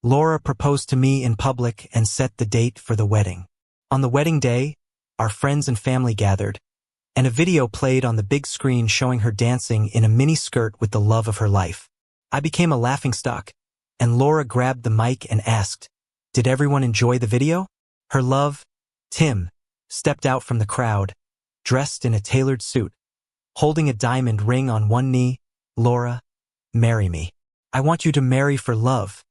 Laura proposed to me in public and set the date for the wedding. On the wedding day, our friends and family gathered, and a video played on the big screen showing her dancing in a mini skirt with the love of her life. I became a laughingstock, and Laura grabbed the mic and asked, "Did everyone enjoy the video?" Her love, Tim, stepped out from the crowd, dressed in a tailored suit, holding a diamond ring on one knee. "Laura, marry me. I want you to marry for love,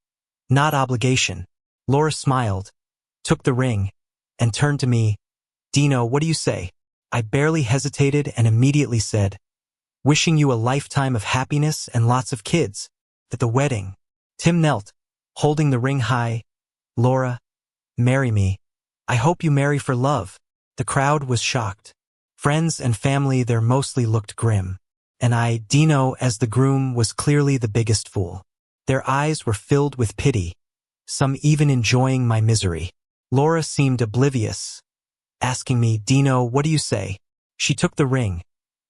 not obligation." Laura smiled, took the ring, and turned to me. "Dino, what do you say?" I barely hesitated and immediately said, "Wishing you a lifetime of happiness and lots of kids." At the wedding, Tim knelt, holding the ring high. "Laura, marry me. I hope you marry for love." The crowd was shocked. Friends and family there mostly looked grim. And I, Dino, as the groom, was clearly the biggest fool. Their eyes were filled with pity, some even enjoying my misery. Laura seemed oblivious, asking me, "Dino, what do you say?" She took the ring,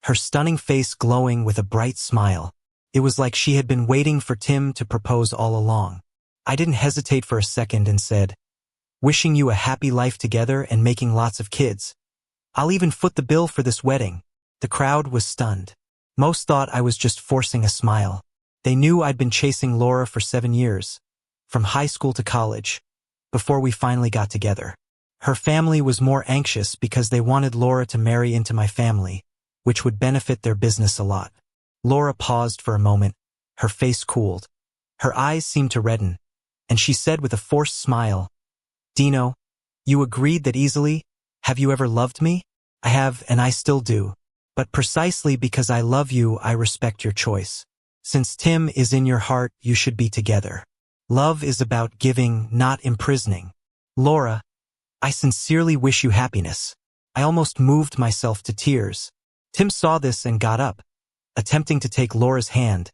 her stunning face glowing with a bright smile. It was like she had been waiting for Tim to propose all along. I didn't hesitate for a second and said, "Wishing you a happy life together and making lots of kids. I'll even foot the bill for this wedding." The crowd was stunned. Most thought I was just forcing a smile. They knew I'd been chasing Laura for 7 years, from high school to college, before we finally got together. Her family was more anxious because they wanted Laura to marry into my family, which would benefit their business a lot. Laura paused for a moment, her face cooled. Her eyes seemed to redden, and she said with a forced smile, "Dino, you agreed that easily? Have you ever loved me?" "I have, and I still do. But precisely because I love you, I respect your choice. Since Tim is in your heart, you should be together. Love is about giving, not imprisoning. Laura, I sincerely wish you happiness." I almost moved myself to tears. Tim saw this and got up, attempting to take Laura's hand.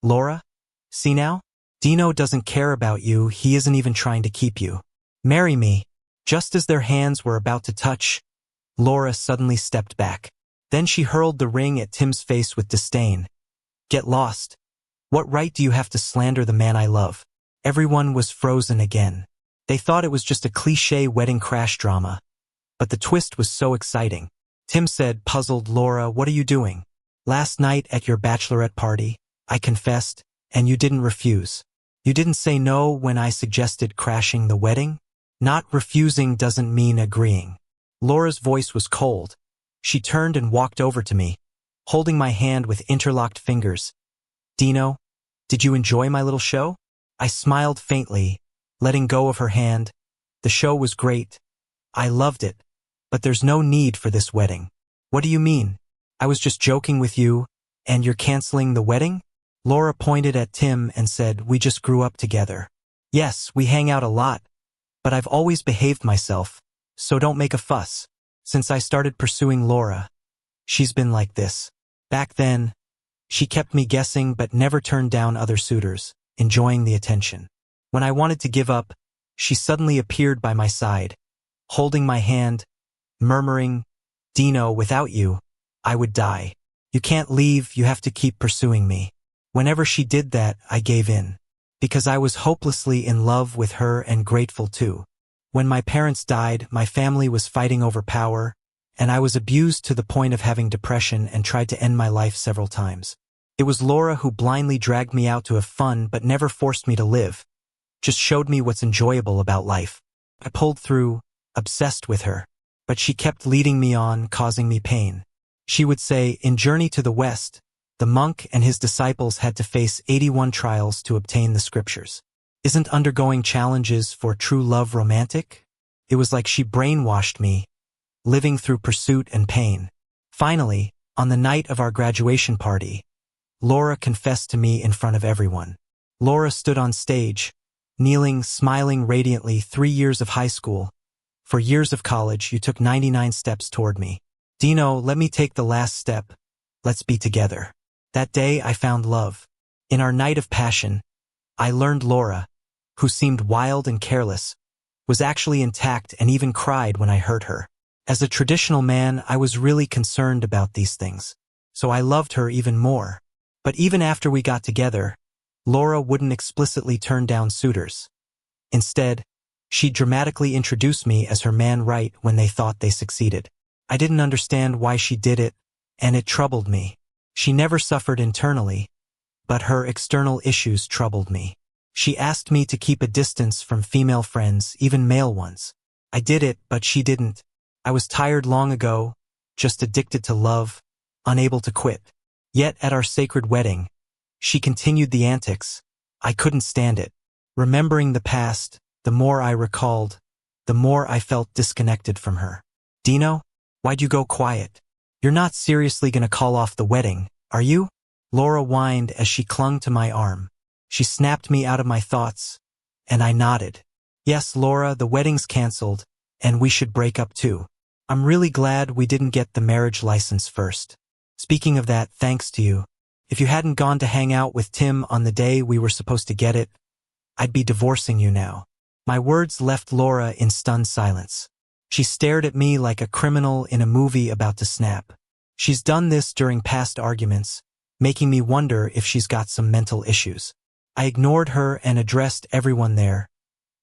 "Laura, see now? Dino doesn't care about you, he isn't even trying to keep you. Marry me." Just as their hands were about to touch, Laura suddenly stepped back. Then she hurled the ring at Tim's face with disdain. "Get lost. What right do you have to slander the man I love?" Everyone was frozen again. They thought it was just a cliché wedding crash drama. But the twist was so exciting. Tim said, puzzled, "Laura, what are you doing? Last night at your bachelorette party, I confessed, and you didn't refuse. You didn't say no when I suggested crashing the wedding? Not refusing doesn't mean agreeing." Laura's voice was cold. She turned and walked over to me, holding my hand with interlocked fingers. "Dino, did you enjoy my little show?" I smiled faintly, letting go of her hand. "The show was great. I loved it. But there's no need for this wedding." "What do you mean? I was just joking with you, and you're canceling the wedding?" Laura pointed at Tim and said, "We just grew up together. Yes, we hang out a lot, but I've always behaved myself, so don't make a fuss. Since I started pursuing Laura, she's been like this. Back then, she kept me guessing but never turned down other suitors, enjoying the attention. When I wanted to give up, she suddenly appeared by my side, holding my hand, murmuring, 'Dino, without you, I would die. You can't leave, you have to keep pursuing me.' Whenever she did that, I gave in, because I was hopelessly in love with her and grateful too. When my parents died, my family was fighting over power, and I was abused to the point of having depression and tried to end my life several times. It was Laura who blindly dragged me out to have fun but never forced me to live, just showed me what's enjoyable about life. I pulled through, obsessed with her, but she kept leading me on, causing me pain. She would say, in Journey to the West, the monk and his disciples had to face 81 trials to obtain the scriptures. Isn't undergoing challenges for true love romantic? It was like she brainwashed me, living through pursuit and pain. Finally, on the night of our graduation party, Laura confessed to me in front of everyone. Laura stood on stage, kneeling, smiling radiantly. 3 years of high school. For years of college, you took 99 steps toward me. Dino, let me take the last step. Let's be together. That day, I found love. In our night of passion, I learned Laura, who seemed wild and careless, was actually intact and even cried when I hurt her. As a traditional man, I was really concerned about these things, so I loved her even more. But even after we got together, Laura wouldn't explicitly turn down suitors. Instead, she dramatically introduced me as her man right when they thought they succeeded. I didn't understand why she did it, and it troubled me. She never suffered internally, but her external issues troubled me. She asked me to keep a distance from female friends, even male ones. I did it, but she didn't. I was tired long ago, just addicted to love, unable to quit. Yet at our sacred wedding, she continued the antics. I couldn't stand it. Remembering the past, the more I recalled, the more I felt disconnected from her. Dino, why'd you go quiet? You're not seriously gonna call off the wedding, are you? Laura whined as she clung to my arm. She snapped me out of my thoughts, and I nodded. Yes, Laura, the wedding's canceled, and we should break up too. I'm really glad we didn't get the marriage license first. Speaking of that, thanks to you. If you hadn't gone to hang out with Tim on the day we were supposed to get it, I'd be divorcing you now. My words left Laura in stunned silence. She stared at me like a criminal in a movie about to snap. She's done this during past arguments, making me wonder if she's got some mental issues. I ignored her and addressed everyone there.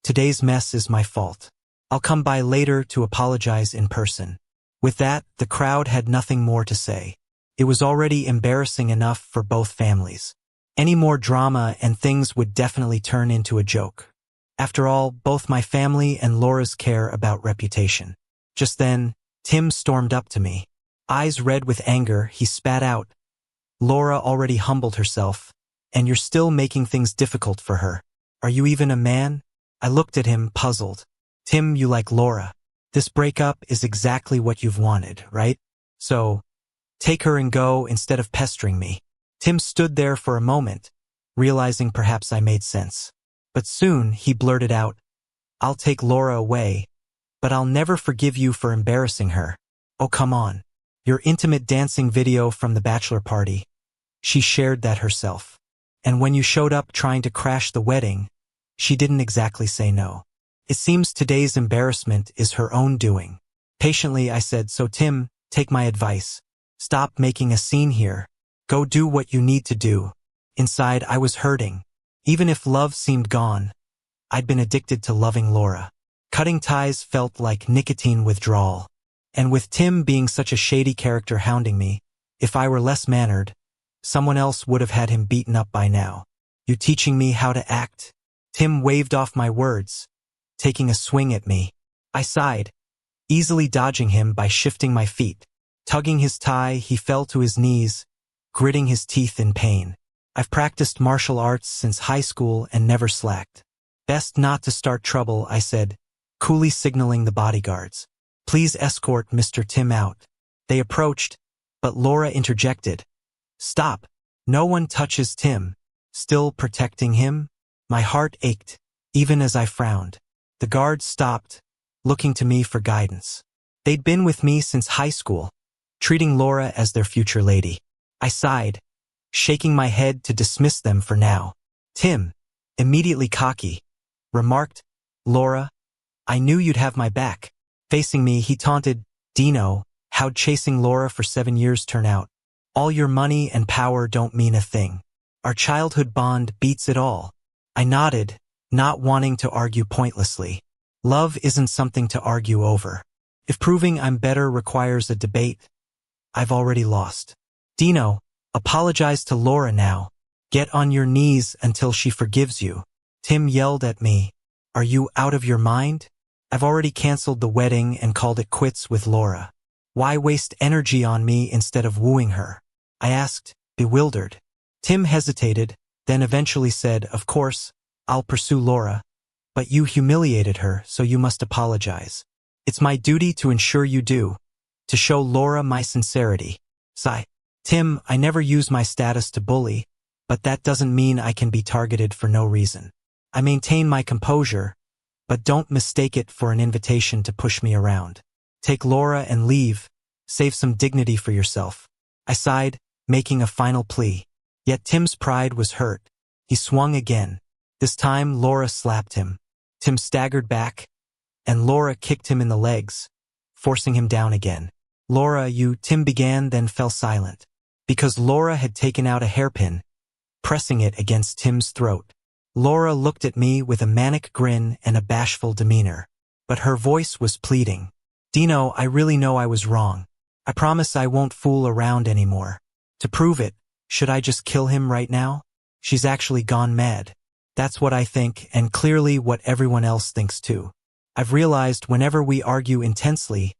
Today's mess is my fault. I'll come by later to apologize in person. With that, the crowd had nothing more to say. It was already embarrassing enough for both families. Any more drama and things would definitely turn into a joke. After all, both my family and Laura's care about reputation. Just then, Tim stormed up to me. Eyes red with anger, he spat out. Laura already humbled herself, and you're still making things difficult for her. Are you even a man? I looked at him, puzzled. Tim, you like Laura. This breakup is exactly what you've wanted, right? So, take her and go instead of pestering me. Tim stood there for a moment, realizing perhaps I made sense. But soon he blurted out, I'll take Laura away, but I'll never forgive you for embarrassing her. Oh, come on. Your intimate dancing video from the bachelor party. She shared that herself. And when you showed up trying to crash the wedding, she didn't exactly say no. It seems today's embarrassment is her own doing. Patiently, I said, so Tim, take my advice. Stop making a scene here. Go do what you need to do. Inside, I was hurting. Even if love seemed gone, I'd been addicted to loving Laura. Cutting ties felt like nicotine withdrawal. And with Tim being such a shady character hounding me, if I were less mannered, someone else would have had him beaten up by now. You teaching me how to act? Tim waved off my words, taking a swing at me. I sighed, easily dodging him by shifting my feet. Tugging his tie, he fell to his knees, gritting his teeth in pain. I've practiced martial arts since high school and never slacked. Best not to start trouble, I said, coolly signaling the bodyguards. Please escort Mr. Tim out. They approached, but Laura interjected. Stop. No one touches Tim. Still protecting him? My heart ached, even as I frowned. The guards stopped, looking to me for guidance. They'd been with me since high school, treating Laura as their future lady. I sighed, shaking my head to dismiss them for now. Tim, immediately cocky, remarked, Laura, I knew you'd have my back. Facing me, he taunted, Dino, how'd chasing Laura for 7 years turn out? All your money and power don't mean a thing. Our childhood bond beats it all. I nodded, not wanting to argue pointlessly. Love isn't something to argue over. If proving I'm better requires a debate, I've already lost. Dino, apologize to Laura now. Get on your knees until she forgives you. Tim yelled at me. Are you out of your mind? I've already canceled the wedding and called it quits with Laura. Why waste energy on me instead of wooing her? I asked, bewildered. Tim hesitated, then eventually said, of course, I'll pursue Laura, but you humiliated her, so you must apologize. It's my duty to ensure you do, to show Laura my sincerity. Sigh. Tim, I never use my status to bully, but that doesn't mean I can be targeted for no reason. I maintain my composure, but don't mistake it for an invitation to push me around. Take Laura and leave. Save some dignity for yourself. I sighed, making a final plea. Yet Tim's pride was hurt. He swung again. This time, Laura slapped him. Tim staggered back, and Laura kicked him in the legs, forcing him down again. Laura, Tim began, then fell silent, because Laura had taken out a hairpin, pressing it against Tim's throat. Laura looked at me with a manic grin and a bashful demeanor. But her voice was pleading. Dino, I really know I was wrong. I promise I won't fool around anymore. To prove it, should I just kill him right now? She's actually gone mad. That's what I think, and clearly what everyone else thinks too. I've realized whenever we argue intensely,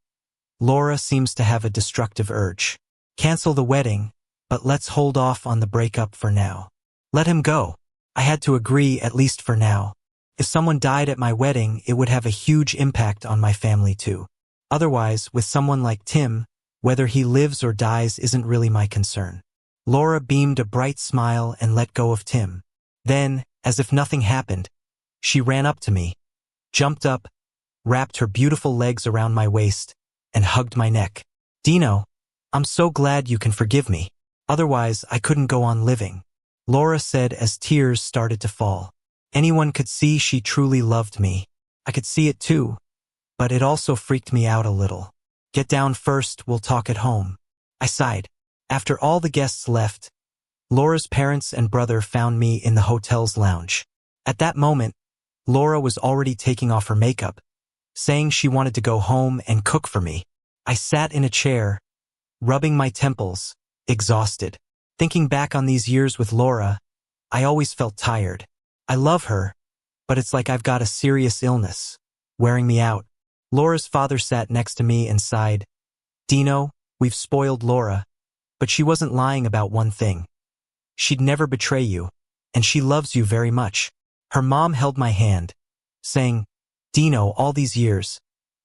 Laura seems to have a destructive urge. Cancel the wedding, but let's hold off on the breakup for now. Let him go. I had to agree, at least for now. If someone died at my wedding, it would have a huge impact on my family too. Otherwise, with someone like Tim, whether he lives or dies isn't really my concern. Laura beamed a bright smile and let go of Tim. Then, as if nothing happened, she ran up to me, jumped up, wrapped her beautiful legs around my waist, and hugged my neck. Dino, I'm so glad you can forgive me. Otherwise, I couldn't go on living. Laura said as tears started to fall. Anyone could see she truly loved me. I could see it too, but it also freaked me out a little. Get down first, we'll talk at home. I sighed. After all the guests left, Laura's parents and brother found me in the hotel's lounge. At that moment, Laura was already taking off her makeup, saying she wanted to go home and cook for me. I sat in a chair, rubbing my temples, exhausted. Thinking back on these years with Laura, I always felt tired. I love her, but it's like I've got a serious illness, wearing me out. Laura's father sat next to me and sighed. Dino, we've spoiled Laura, but she wasn't lying about one thing. She'd never betray you, and she loves you very much. Her mom held my hand, saying, Dino, all these years,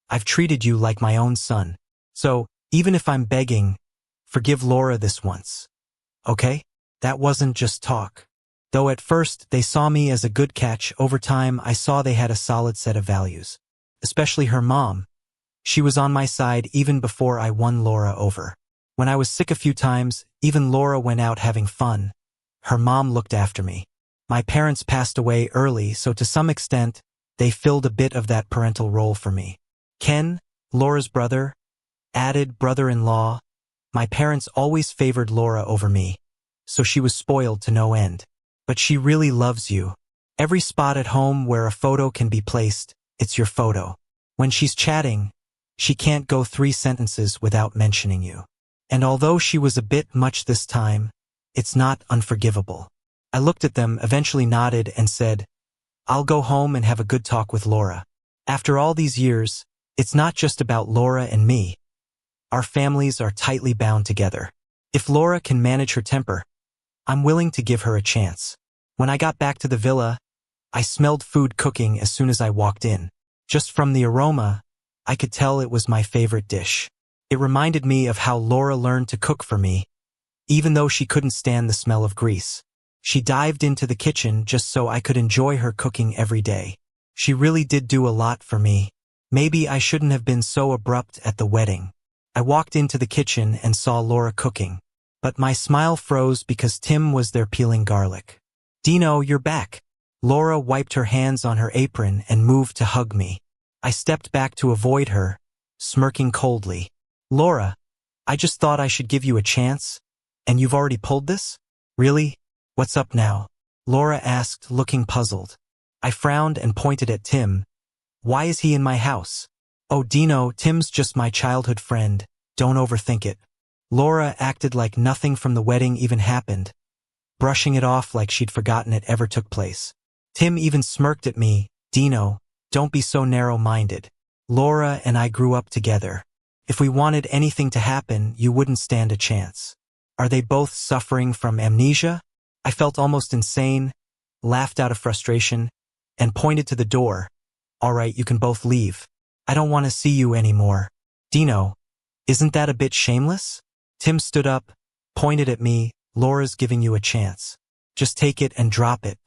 I've treated you like my own son. So, even if I'm begging, forgive Laura this once. Okay? That wasn't just talk. Though at first they saw me as a good catch, over time I saw they had a solid set of values. Especially her mom. She was on my side even before I won Laura over. When I was sick a few times, even Laura went out having fun. Her mom looked after me. My parents passed away early, so to some extent, they filled a bit of that parental role for me. Ken, Laura's brother, added brother-in-law. My parents always favored Laura over me, so she was spoiled to no end. But she really loves you. Every spot at home where a photo can be placed, it's your photo. When she's chatting, she can't go 3 sentences without mentioning you. And although she was a bit much this time, it's not unforgivable. I looked at them, eventually nodded, and said, I'll go home and have a good talk with Laura. After all these years, it's not just about Laura and me. Our families are tightly bound together. If Laura can manage her temper, I'm willing to give her a chance. When I got back to the villa, I smelled food cooking as soon as I walked in. Just from the aroma, I could tell it was my favorite dish. It reminded me of how Laura learned to cook for me, even though she couldn't stand the smell of grease. She dived into the kitchen just so I could enjoy her cooking every day. She really did do a lot for me. Maybe I shouldn't have been so abrupt at the wedding. I walked into the kitchen and saw Laura cooking, but my smile froze because Tim was there peeling garlic. Dino, you're back. Laura wiped her hands on her apron and moved to hug me. I stepped back to avoid her, smirking coldly. Laura, I just thought I should give you a chance, and you've already pulled this? Really? What's up now? Laura asked, looking puzzled. I frowned and pointed at Tim. Why is he in my house? Oh, Dino, Tim's just my childhood friend. Don't overthink it. Laura acted like nothing from the wedding even happened, brushing it off like she'd forgotten it ever took place. Tim even smirked at me. Dino, don't be so narrow-minded. Laura and I grew up together. If we wanted anything to happen, you wouldn't stand a chance. Are they both suffering from amnesia? I felt almost insane, laughed out of frustration, and pointed to the door. All right, you can both leave. I don't want to see you anymore. Dino, isn't that a bit shameless? Tim stood up, pointed at me. Laura's giving you a chance. Just take it and drop it.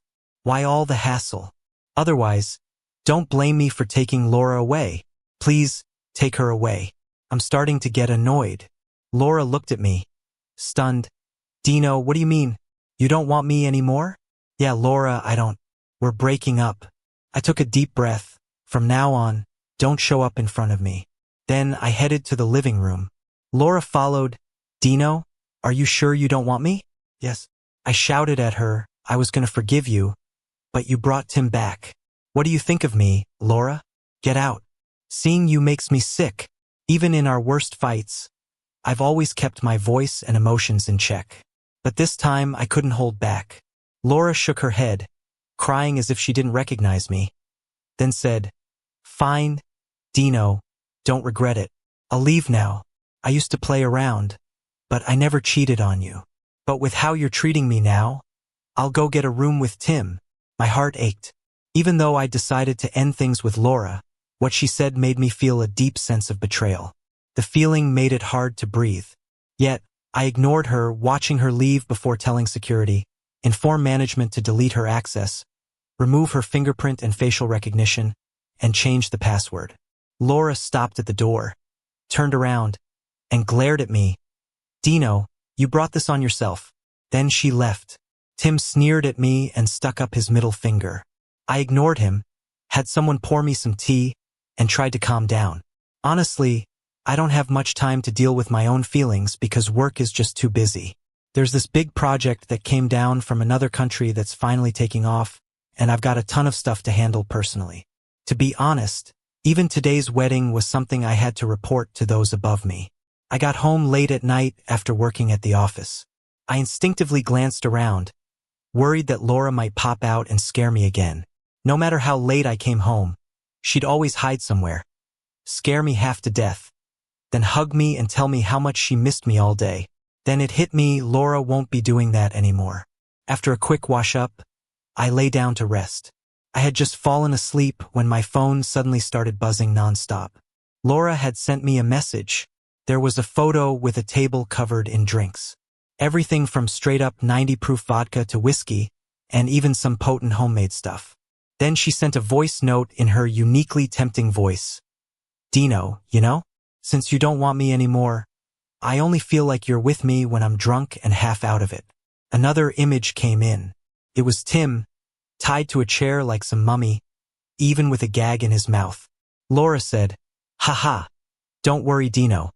Why all the hassle? Otherwise, don't blame me for taking Laura away. Please, take her away. I'm starting to get annoyed. Laura looked at me, stunned. Dino, what do you mean? You don't want me anymore? Yeah, Laura, I don't. We're breaking up. I took a deep breath. From now on, don't show up in front of me. Then I headed to the living room. Laura followed. Dino, are you sure you don't want me? Yes. I shouted at her. I was going to forgive you, but you brought Tim back. What do you think of me, Laura? Get out. Seeing you makes me sick. Even in our worst fights, I've always kept my voice and emotions in check. But this time I couldn't hold back. Laura shook her head, crying as if she didn't recognize me, then said, "Fine, Dino, don't regret it. I'll leave now. I used to play around, but I never cheated on you. But with how you're treating me now, I'll go get a room with Tim." My heart ached. Even though I decided to end things with Laura, what she said made me feel a deep sense of betrayal. The feeling made it hard to breathe. Yet, I ignored her, watching her leave before telling security, inform management to delete her access, remove her fingerprint and facial recognition, and change the password. Laura stopped at the door, turned around, and glared at me. "Dino, you brought this on yourself." Then she left. Tim sneered at me and stuck up his middle finger. I ignored him, had someone pour me some tea, and tried to calm down. Honestly, I don't have much time to deal with my own feelings because work is just too busy. There's this big project that came down from another country that's finally taking off, and I've got a ton of stuff to handle personally. To be honest, even today's wedding was something I had to report to those above me. I got home late at night after working at the office. I instinctively glanced around, worried that Laura might pop out and scare me again. No matter how late I came home, she'd always hide somewhere, scare me half to death, then hug me and tell me how much she missed me all day. Then it hit me, Laura won't be doing that anymore. After a quick wash-up, I lay down to rest. I had just fallen asleep when my phone suddenly started buzzing nonstop. Laura had sent me a message. There was a photo with a table covered in drinks. Everything from straight-up 90-proof vodka to whiskey, and even some potent homemade stuff. Then she sent a voice note in her uniquely tempting voice. "Dino, you know? Since you don't want me anymore, I only feel like you're with me when I'm drunk and half out of it." Another image came in. It was Tim, tied to a chair like some mummy, even with a gag in his mouth. Laura said, "Haha, don't worry, Dino.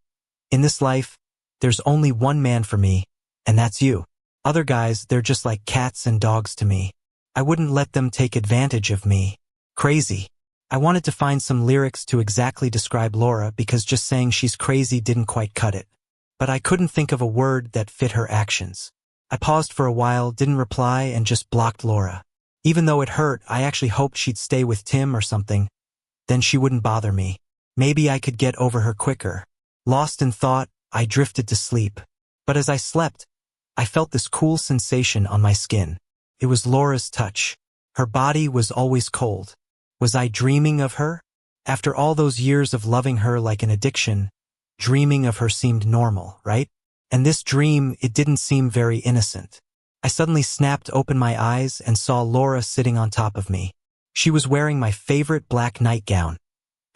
In this life, there's only one man for me, and that's you. Other guys, they're just like cats and dogs to me. I wouldn't let them take advantage of me." Crazy. I wanted to find some lyrics to exactly describe Laura because just saying she's crazy didn't quite cut it. But I couldn't think of a word that fit her actions. I paused for a while, didn't reply, and just blocked Laura. Even though it hurt, I actually hoped she'd stay with Tim or something. Then she wouldn't bother me. Maybe I could get over her quicker. Lost in thought, I drifted to sleep. But as I slept, I felt this cool sensation on my skin. It was Laura's touch. Her body was always cold. Was I dreaming of her? After all those years of loving her like an addiction, dreaming of her seemed normal, right? And this dream, it didn't seem very innocent. I suddenly snapped open my eyes and saw Laura sitting on top of me. She was wearing my favorite black nightgown,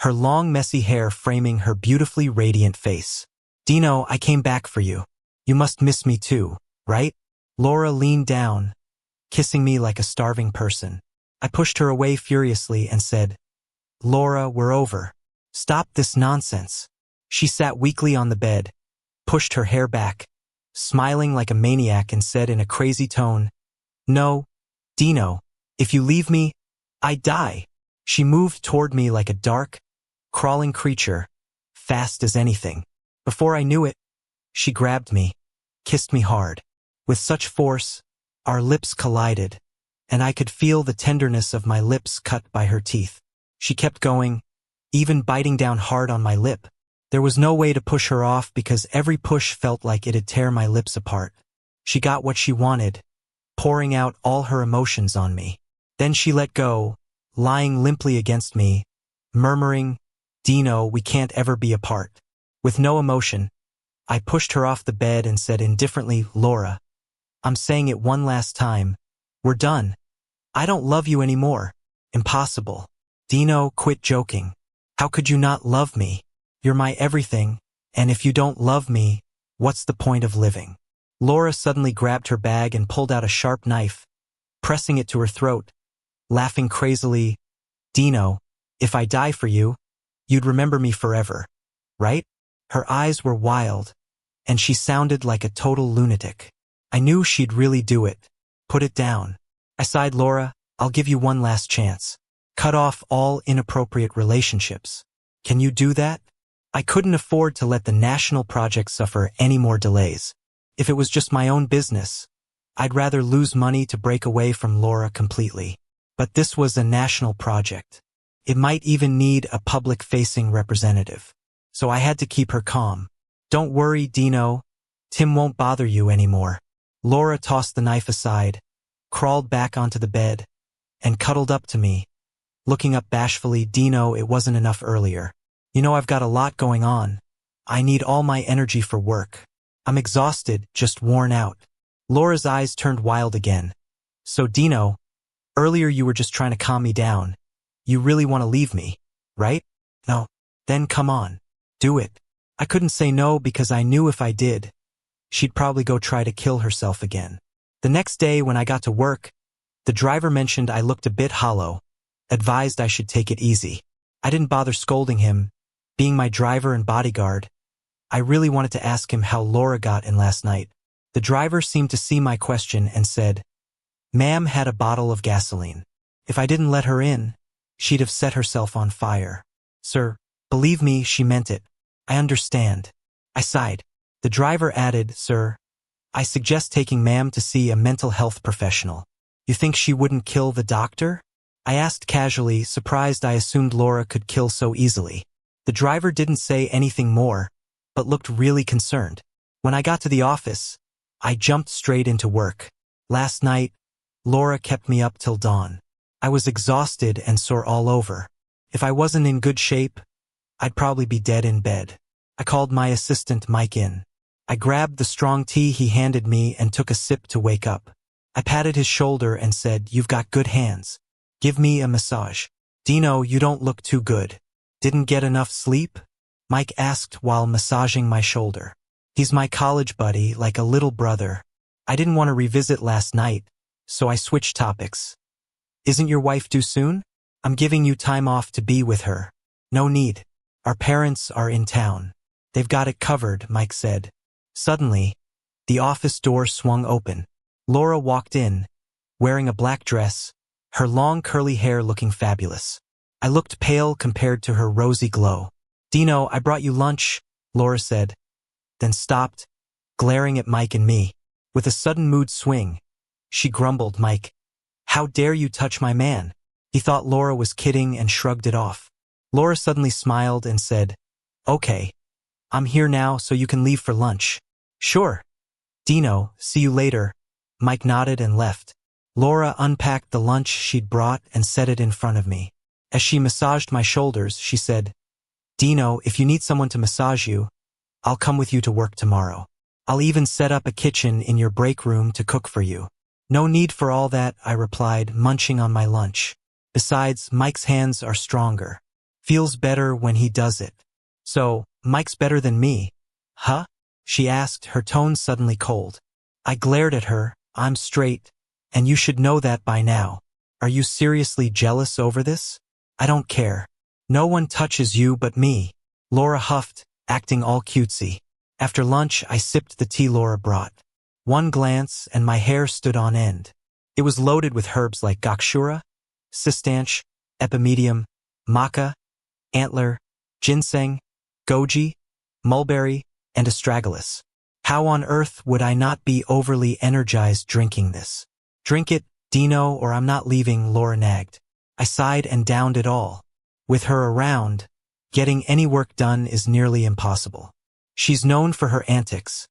her long messy hair framing her beautifully radiant face. "Dino, I came back for you. You must miss me too, right?" Laura leaned down, kissing me like a starving person. I pushed her away furiously and said, "Laura, we're over. Stop this nonsense." She sat weakly on the bed, pushed her hair back, smiling like a maniac, and said in a crazy tone, "No, Dino, if you leave me, I die." She moved toward me like a dark, crawling creature, fast as anything. Before I knew it, she grabbed me, kissed me hard. With such force, our lips collided, and I could feel the tenderness of my lips cut by her teeth. She kept going, even biting down hard on my lip. There was no way to push her off because every push felt like it'd tear my lips apart. She got what she wanted, pouring out all her emotions on me. Then she let go, lying limply against me, murmuring, "Dino, we can't ever be apart." With no emotion, I pushed her off the bed and said indifferently, "Laura, I'm saying it one last time. We're done. I don't love you anymore." Impossible. "Dino, quit joking. How could you not love me? You're my everything, and if you don't love me, what's the point of living?" Laura suddenly grabbed her bag and pulled out a sharp knife, pressing it to her throat, laughing crazily. "Dino, if I die for you, you'd remember me forever, right?" Her eyes were wild, and she sounded like a total lunatic. I knew she'd really do it. "Put it down." I sighed, "Laura, I'll give you one last chance. Cut off all inappropriate relationships. Can you do that? I couldn't afford to let the national project suffer any more delays. If it was just my own business, I'd rather lose money to break away from Laura completely. But this was a national project. It might even need a public-facing representative. So I had to keep her calm. Don't worry, Dino. Tim won't bother you anymore. Laura tossed the knife aside, crawled back onto the bed, and cuddled up to me. Looking up bashfully, Dino, it wasn't enough earlier. You know I've got a lot going on. I need all my energy for work. I'm exhausted, just worn out. Laura's eyes turned wild again. So Dino, earlier you were just trying to calm me down. You really want to leave me, right? No. Then come on. Do it. I couldn't say no because I knew if I did, she'd probably go try to kill herself again. The next day when I got to work, the driver mentioned I looked a bit hollow, advised I should take it easy. I didn't bother scolding him. Being my driver and bodyguard, I really wanted to ask him how Laura got in last night. The driver seemed to see my question and said, "Ma'am had a bottle of gasoline. If I didn't let her in, she'd have set herself on fire." Sir, believe me, she meant it. I understand. I sighed. The driver added, "Sir, I suggest taking ma'am to see a mental health professional. You think she wouldn't kill the doctor?" I asked casually, surprised I assumed Laura could kill so easily. The driver didn't say anything more, but looked really concerned. When I got to the office, I jumped straight into work. Last night, Laura kept me up till dawn. I was exhausted and sore all over. If I wasn't in good shape, I'd probably be dead in bed. I called my assistant Mike in. I grabbed the strong tea he handed me and took a sip to wake up. I patted his shoulder and said, "You've got good hands. Give me a massage." "Dino, you don't look too good. Didn't get enough sleep?" Mike asked while massaging my shoulder. He's my college buddy, like a little brother. I didn't want to revisit last night, so I switched topics. "Isn't your wife due soon?" "I'm giving you time off to be with her." "No need. Our parents are in town. They've got it covered," Mike said. Suddenly, the office door swung open. Laura walked in, wearing a black dress, her long curly hair looking fabulous. I looked pale compared to her rosy glow. "Dino, I brought you lunch," Laura said, then stopped, glaring at Mike and me. With a sudden mood swing, she grumbled, "Mike, how dare you touch my man?" He thought Laura was kidding and shrugged it off. Laura suddenly smiled and said, "Okay, I'm here now so you can leave for lunch." "Sure. Dino, see you later." Mike nodded and left. Laura unpacked the lunch she'd brought and set it in front of me. As she massaged my shoulders, she said, "Dino, if you need someone to massage you, I'll come with you to work tomorrow. I'll even set up a kitchen in your break room to cook for you." "No need for all that," I replied, munching on my lunch. "Besides, Mike's hands are stronger. Feels better when he does it." "So, Mike's better than me, huh?" she asked, her tone suddenly cold. I glared at her. "I'm straight, and you should know that by now. Are you seriously jealous over this?" "I don't care. No one touches you but me," Laura huffed, acting all cutesy. After lunch, I sipped the tea Laura brought. One glance, and my hair stood on end. It was loaded with herbs like gokshura, cistanche, epimedium, maca, antler, ginseng, goji, mulberry, and astragalus. How on earth would I not be overly energized drinking this? "Drink it, Dino, or I'm not leaving," Laura nagged. I sighed and downed it all. With her around, getting any work done is nearly impossible. She's known for her antics.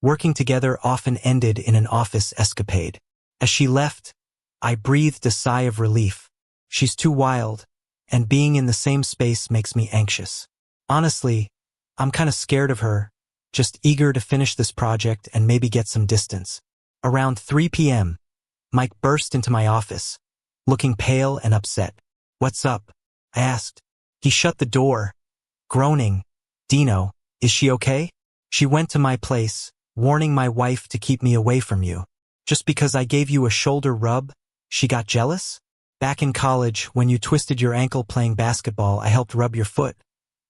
Working together often ended in an office escapade. As she left, I breathed a sigh of relief. She's too wild, and being in the same space makes me anxious. Honestly, I'm kind of scared of her, just eager to finish this project and maybe get some distance. Around 3 p.m., Mike burst into my office, looking pale and upset. "What's up?" I asked. He shut the door, groaning, "Dino, is she okay? She went to my place, warning my wife to keep me away from you. Just because I gave you a shoulder rub, she got jealous? Back in college, when you twisted your ankle playing basketball, I helped rub your foot.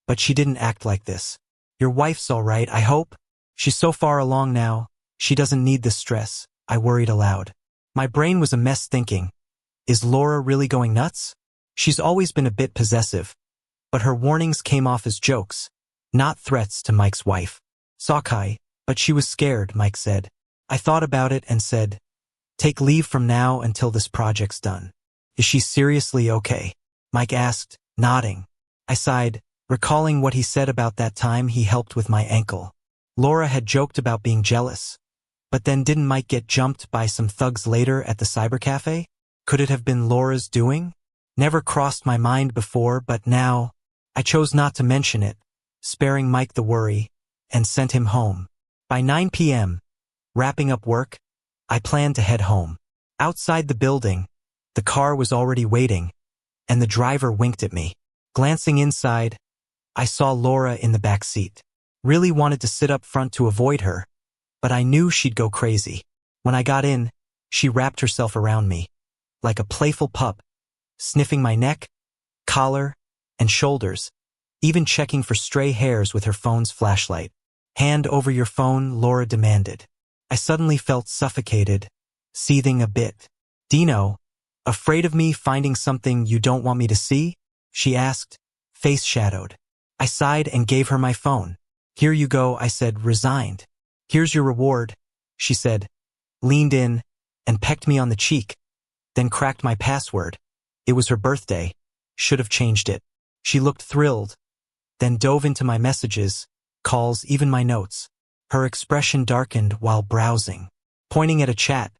But she didn't act like this. Your wife's all right, I hope? She's so far along now, she doesn't need this stress," I worried aloud. My brain was a mess thinking, Is Laura really going nuts? She's always been a bit possessive, but her warnings came off as jokes, not threats to Mike's wife. Sockeye, but she was scared, Mike said. I thought about it and said, take leave from now until this project's done. Is she seriously okay? Mike asked, nodding. I sighed, recalling what he said about that time he helped with my ankle. Laura had joked about being jealous. But then didn't Mike get jumped by some thugs later at the cybercafe? Could it have been Laura's doing? Never crossed my mind before, but now, I chose not to mention it, sparing Mike the worry, and sent him home. By 9 p.m., wrapping up work, I planned to head home. Outside the building, the car was already waiting, and the driver winked at me. Glancing inside, I saw Laura in the back seat. Really wanted to sit up front to avoid her, but I knew she'd go crazy. When I got in, she wrapped herself around me, like a playful pup, sniffing my neck, collar, and shoulders, even checking for stray hairs with her phone's flashlight. Hand over your phone, Laura demanded. I suddenly felt suffocated, seething a bit. Dino, afraid of me finding something you don't want me to see? She asked, face shadowed. I sighed and gave her my phone. Here you go, I said, resigned. Here's your reward, she said, leaned in, and pecked me on the cheek, then cracked my password. It was her birthday. Should have changed it. She looked thrilled, then dove into my messages, calls, even my notes. Her expression darkened while browsing. Pointing at a chat,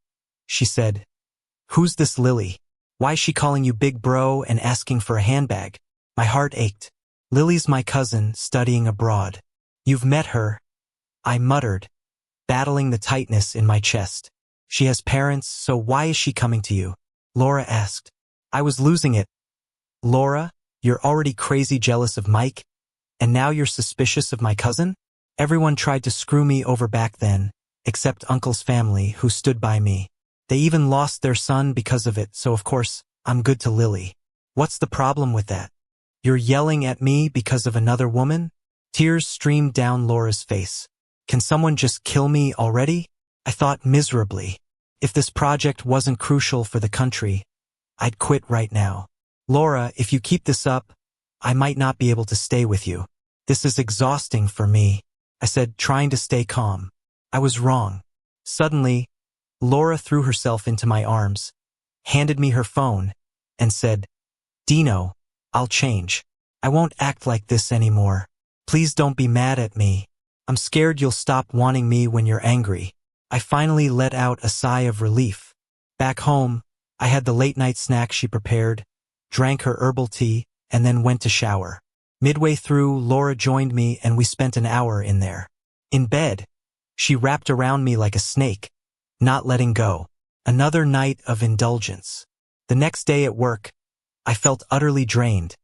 she said, who's this Lily? Why's she calling you big bro and asking for a handbag? My heart ached. Lily's my cousin, studying abroad. You've met her, I muttered, battling the tightness in my chest. She has parents, so why is she coming to you? Laura asked. I was losing it. Laura, you're already crazy jealous of Mike, and now you're suspicious of my cousin? Everyone tried to screw me over back then, except Uncle's family, who stood by me. They even lost their son because of it, so of course, I'm good to Lily. What's the problem with that? You're yelling at me because of another woman? Tears streamed down Laura's face. Can someone just kill me already? I thought miserably. If this project wasn't crucial for the country, I'd quit right now. Laura, if you keep this up, I might not be able to stay with you. This is exhausting for me, I said, trying to stay calm. I was wrong. Suddenly, Laura threw herself into my arms, handed me her phone, and said, Dino, I'll change. I won't act like this anymore. Please don't be mad at me. I'm scared you'll stop wanting me when you're angry. I finally let out a sigh of relief. Back home, I had the late-night snack she prepared, drank her herbal tea, and then went to shower. Midway through, Laura joined me and we spent an hour in there. In bed, she wrapped around me like a snake, not letting go. Another night of indulgence. The next day at work, I felt utterly drained,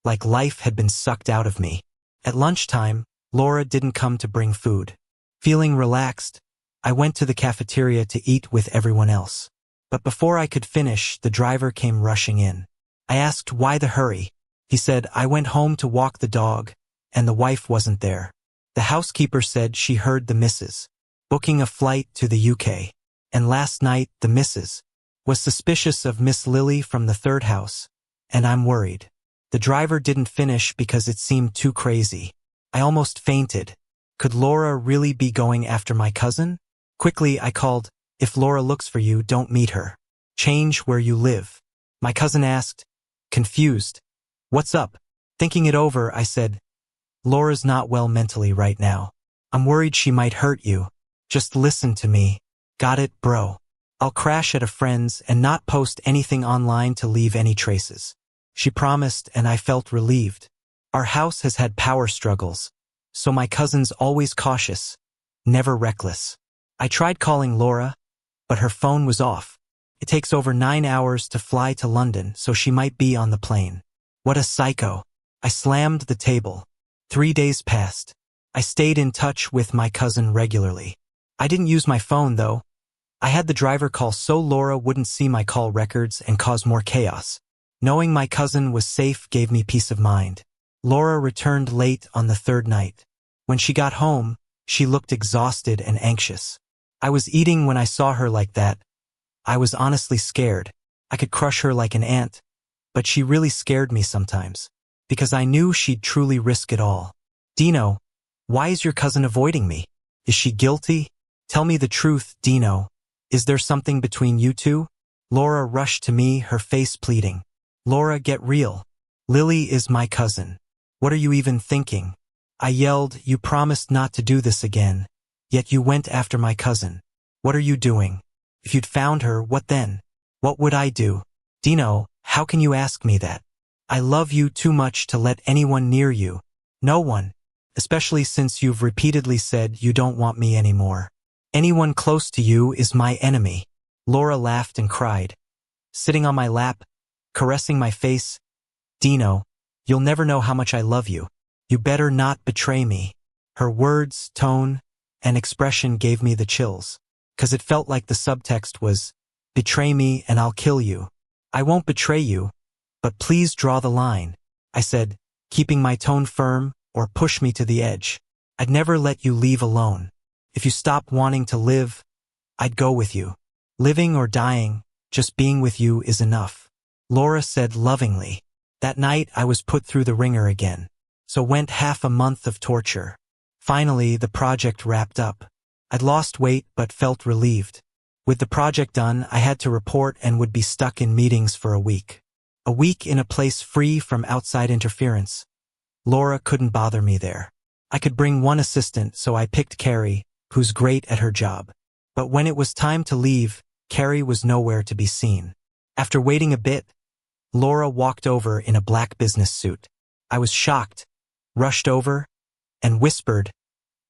like life had been sucked out of me. At lunchtime, Laura didn't come to bring food. Feeling relaxed, I went to the cafeteria to eat with everyone else. But before I could finish, the driver came rushing in. I asked why the hurry. He said, I went home to walk the dog, and the wife wasn't there. The housekeeper said she heard the missus booking a flight to the UK. And last night, the missus was suspicious of Miss Lily from the third house, and I'm worried. The driver didn't finish because it seemed too crazy. I almost fainted. Could Laura really be going after my cousin? Quickly, I called, if Laura looks for you, don't meet her. Change where you live. My cousin asked, confused. What's up? Thinking it over, I said, Laura's not well mentally right now. I'm worried she might hurt you. Just listen to me. Got it, bro? I'll crash at a friend's and not post anything online to leave any traces. She promised, and I felt relieved. Our house has had power struggles, so my cousin's always cautious, never reckless. I tried calling Laura, but her phone was off. It takes over 9 hours to fly to London, so she might be on the plane. What a psycho. I slammed the table. 3 days passed. I stayed in touch with my cousin regularly. I didn't use my phone, though. I had the driver call so Laura wouldn't see my call records and cause more chaos. Knowing my cousin was safe gave me peace of mind. Laura returned late on the third night. When she got home, she looked exhausted and anxious. I was eating when I saw her like that. I was honestly scared. I could crush her like an ant, but she really scared me sometimes, because I knew she'd truly risk it all. Dino, why is your cousin avoiding me? Is she guilty? Tell me the truth, Dino. Is there something between you two? Laura rushed to me, her face pleading. Laura, get real. Lily is my cousin. What are you even thinking? I yelled, you promised not to do this again, yet you went after my cousin. What are you doing? If you'd found her, what then? What would I do? Dino, how can you ask me that? I love you too much to let anyone near you. No one. Especially since you've repeatedly said you don't want me anymore. Anyone close to you is my enemy. Laura laughed and cried, sitting on my lap, caressing my face. Dino, you'll never know how much I love you. You better not betray me. Her words, tone, and expression gave me the chills, 'cause it felt like the subtext was, betray me and I'll kill you. I won't betray you, but please draw the line, I said, keeping my tone firm, or push me to the edge. I'd never let you leave alone. If you stop wanting to live, I'd go with you. Living or dying, just being with you is enough. Laura said lovingly. That night I was put through the ringer again. So went half a month of torture. Finally, the project wrapped up. I'd lost weight but felt relieved. With the project done, I had to report and would be stuck in meetings for a week. A week in a place free from outside interference. Laura couldn't bother me there. I could bring one assistant, so I picked Carrie, who's great at her job. But when it was time to leave, Carrie was nowhere to be seen. After waiting a bit, Laura walked over in a black business suit. I was shocked, rushed over, and whispered,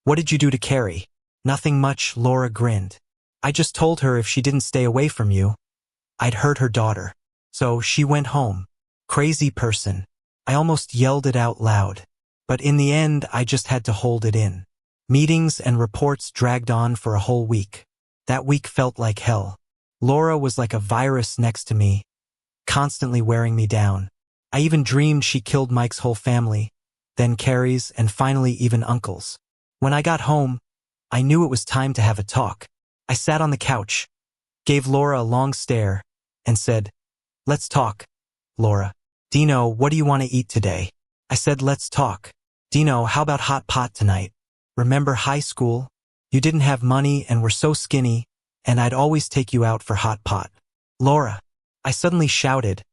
"What did you do to Carrie?" "Nothing much," Laura grinned. "I just told her if she didn't stay away from you, I'd hurt her daughter. So she went home." Crazy person. I almost yelled it out loud. But in the end, I just had to hold it in. Meetings and reports dragged on for a whole week. That week felt like hell. Laura was like a virus next to me, constantly wearing me down. I even dreamed she killed Mike's whole family, then Carrie's, and finally even Uncle's. When I got home, I knew it was time to have a talk. I sat on the couch, gave Laura a long stare, and said, "Let's talk, Laura." "Dino, what do you want to eat today?" I said, "Let's talk." "Dino, how about hot pot tonight? Remember high school? You didn't have money and were so skinny, and I'd always take you out for hot pot." "Laura," I suddenly shouted.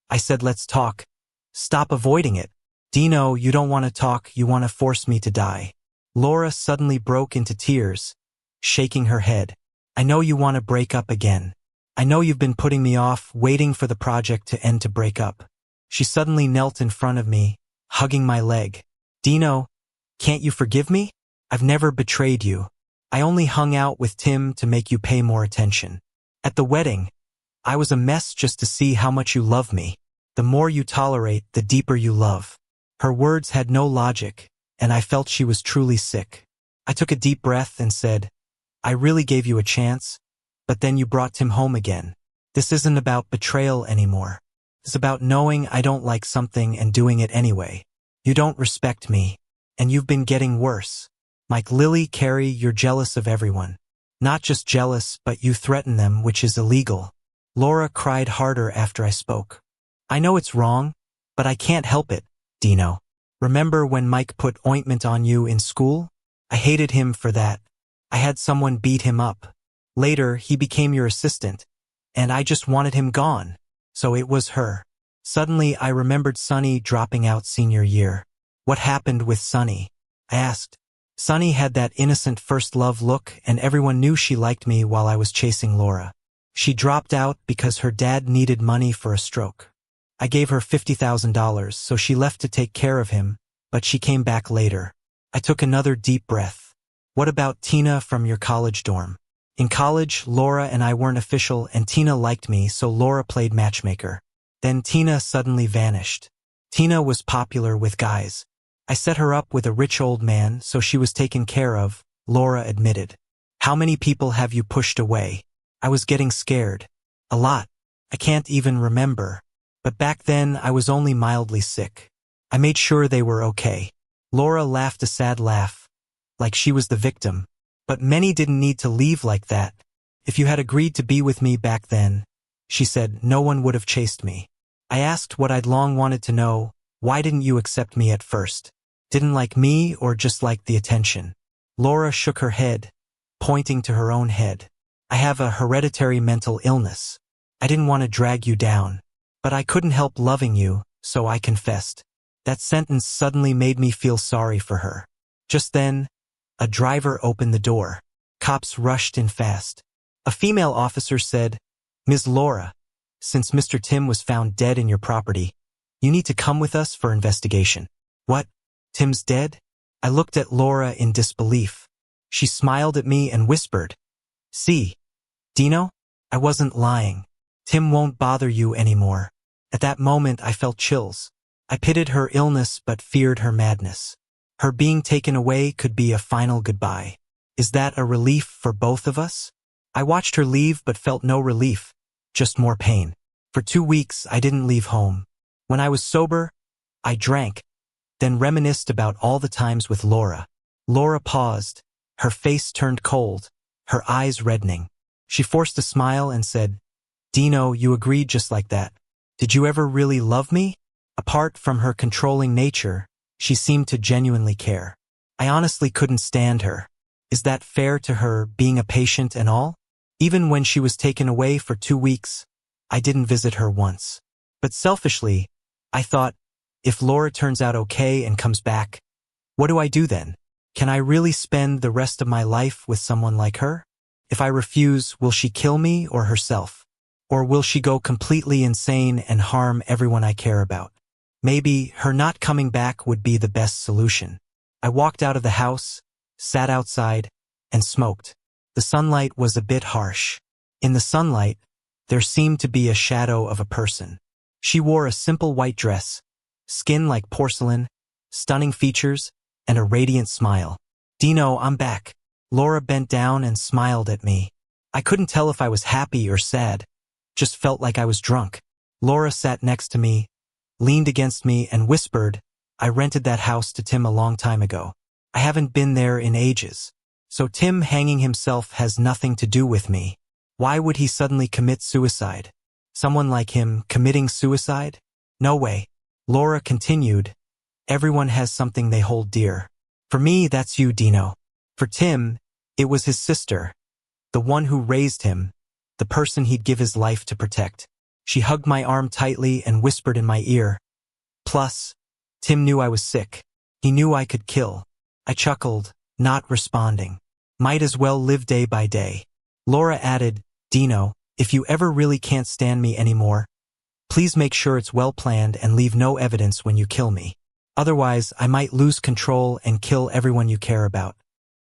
I said, "Let's talk. Stop avoiding it." "Dino, you don't want to talk, you want to force me to die." Laura suddenly broke into tears, shaking her head. "I know you want to break up again. I know you've been putting me off, waiting for the project to end to break up." She suddenly knelt in front of me, hugging my leg. "Dino, can't you forgive me? I've never betrayed you. I only hung out with Tim to make you pay more attention. At the wedding, I was a mess just to see how much you love me. The more you tolerate, the deeper you love." Her words had no logic, and I felt she was truly sick. I took a deep breath and said, "I really gave you a chance, but then you brought Tim home again. This isn't about betrayal anymore. It's about knowing I don't like something and doing it anyway. You don't respect me, and you've been getting worse. Like Lily, Carrie, you're jealous of everyone. Not just jealous, but you threaten them, which is illegal." Laura cried harder after I spoke. "I know it's wrong, but I can't help it, Dino. Remember when Mike put ointment on you in school? I hated him for that. I had someone beat him up. Later, he became your assistant, and I just wanted him gone. So it was her." Suddenly, I remembered Sunny dropping out senior year. What happened with Sunny? I asked. Sunny had that innocent first love look, and everyone knew she liked me while I was chasing Laura. She dropped out because her dad needed money for a stroke. I gave her $50,000, so she left to take care of him, but she came back later. I took another deep breath. "What about Tina from your college dorm?" In college, Laura and I weren't official, and Tina liked me, so Laura played matchmaker. Then Tina suddenly vanished. Tina was popular with guys. I set her up with a rich old man, so she was taken care of, Laura admitted. "How many people have you pushed away?" I was getting scared. "A lot. I can't even remember. But back then, I was only mildly sick. I made sure they were okay." Laura laughed a sad laugh, like she was the victim. "But many didn't need to leave like that. If you had agreed to be with me back then, She said, no one would have chased me. I asked what I'd long wanted to know, why didn't you accept me at first? Didn't like me or just like the attention? Laura shook her head, pointing to her own head. I have a hereditary mental illness. I didn't want to drag you down, but I couldn't help loving you, so I confessed. That sentence suddenly made me feel sorry for her. Just then, a driver opened the door. Cops rushed in fast. A female officer said, Ms. Laura, since Mr. Tim was found dead in your property, you need to come with us for investigation. What? Tim's dead? I looked at Laura in disbelief. She smiled at me and whispered, See, Dino, I wasn't lying. Tim won't bother you anymore. At that moment, I felt chills. I pitied her illness but feared her madness. Her being taken away could be a final goodbye. Is that a relief for both of us? I watched her leave but felt no relief, just more pain. For 2 weeks, I didn't leave home. When I was sober, I drank, then reminisced about all the times with Laura. Laura paused. Her face turned cold, her eyes reddening. She forced a smile and said, Dino, you agreed just like that. Did you ever really love me? Apart from her controlling nature, she seemed to genuinely care. I honestly couldn't stand her. Is that fair to her, being a patient and all? Even when she was taken away for 2 weeks, I didn't visit her once. But selfishly, I thought, if Laura turns out okay and comes back, what do I do then? Can I really spend the rest of my life with someone like her? If I refuse, will she kill me or herself? Or will she go completely insane and harm everyone I care about? Maybe her not coming back would be the best solution. I walked out of the house, sat outside, and smoked. The sunlight was a bit harsh. In the sunlight, there seemed to be a shadow of a person. She wore a simple white dress, skin like porcelain, stunning features, and a radiant smile. Dino, I'm back. Laura bent down and smiled at me. I couldn't tell if I was happy or sad, just felt like I was drunk. Laura sat next to me, leaned against me, and whispered, I rented that house to Tim a long time ago. I haven't been there in ages. So Tim hanging himself has nothing to do with me. Why would he suddenly commit suicide? Someone like him committing suicide? No way. Laura continued, everyone has something they hold dear. For me, that's you, Dino. For Tim, it was his sister, the one who raised him, the person he'd give his life to protect. She hugged my arm tightly and whispered in my ear. Plus, Tim knew I was sick. He knew I could kill. I chuckled, not responding. Might as well live day by day. Laura added, Dino, if you ever really can't stand me anymore, please make sure it's well planned and leave no evidence when you kill me. Otherwise, I might lose control and kill everyone you care about.